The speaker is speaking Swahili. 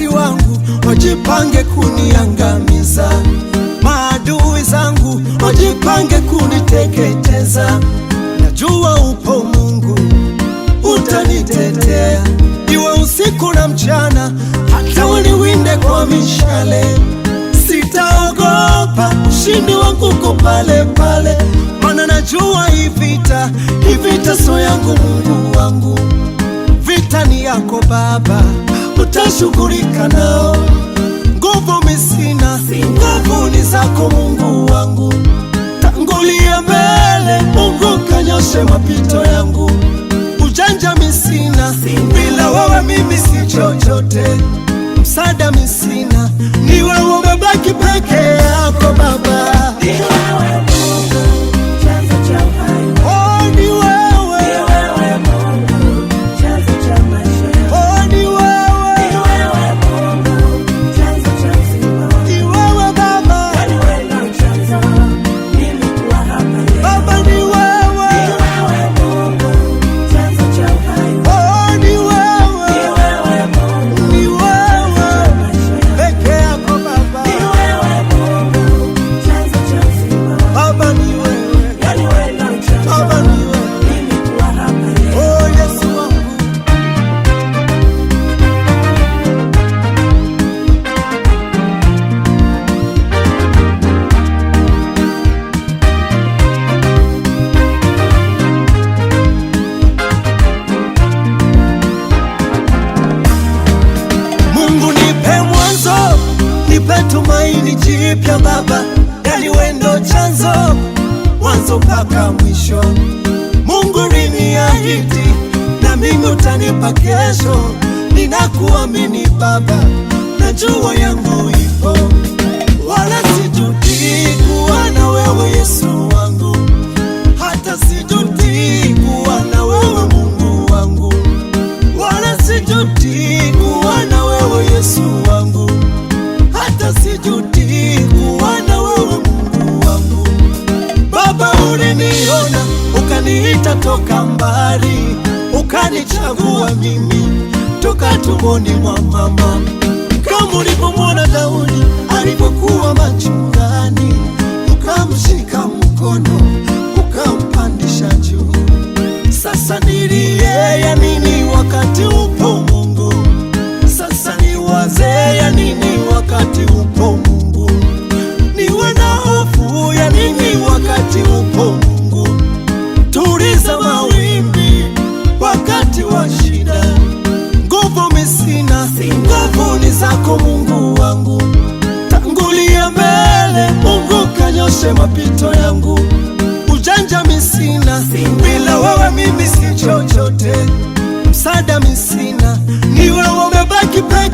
wakati wangu wajipange kuniangamiza, maadui zangu wajipange kuniteketeza. Najua upo Mungu utanitetea, iwe usiku na mchana, hata waniwinde kwa mishale. Sitaogopa, ushindi wangu uko pale pale, maana najua hii vita sio yangu Mungu wangu. Vita ni yako Baba, utashughulika nao. Nguvu mimi sina, nguvu ni zako Mungu wangu. Tangulia mbele Mungu, kanyoshe mapito yangu. Ujanja mimi sina, bila wewe mimi si chochote. Msaada mimi sina, ni wewe umebaki peke yako Baba. Ni wewe Mungu, chanzo cha uhai. Oh, ni wewe. Ni wewe Mungu, chanzo cha maisha. Oh, ni wewe. Ni wewe Mungu, chanzo cha uzima. Ni wewe Baba. Ni wewe chanzo mimi kuwa hapa leo. Baba ni wewe. Ni wewe Mungu, chanzo cha uhai. Oh, ni wewe. Ni wewe Mungu, ni wewe peke yako Baba. Ni wewe Mungu, chanzo cha uzima. Baba ni wewe. Yani wewe ndio chanzo. Baba ni wewe. Mimi kuwa hapa leo. Oh, Yesu wangu. Mungu nipe mwanzo, nipe tumaini jipya Baba, yani wewe ndo chanzo, mwanzo mpaka mwisho. Mungu uliniahidi na mimi utanipa kesho, ninakuamini Baba, najua yangu ipo, wala sijuti kuwa na wewe Yesu wangu, hata sijuti kuwa na wewe Mungu wangu, wala sijuti kuwa na wewe Yesu wangu, hata sijuti kuwa na wewe Mungu wangu. Baba uliniona, ukaniita toka mbali, ukanichagua mimi toka tumboni mwa mama. Kama ulipomwona Daudi alipokuwa machungani, ukamshika mkono ukampandisha juu. Sasa nilie ya nini wakati upo Mungu? Sasa niwaze ya nini wakati upo Mungu? Niwe na hofu ya nini wakati upo Mungu? Tuliza mawimbi wakati wa shida. Nguvu mimi sina, nguvu ni zako Mungu wangu. Tangulia mbele Mungu, kanyoshe mapito yangu. Ujanja mimi sina, bila wewe mimi si chochote. Msaada mimi sina, ni wewe umebaki peke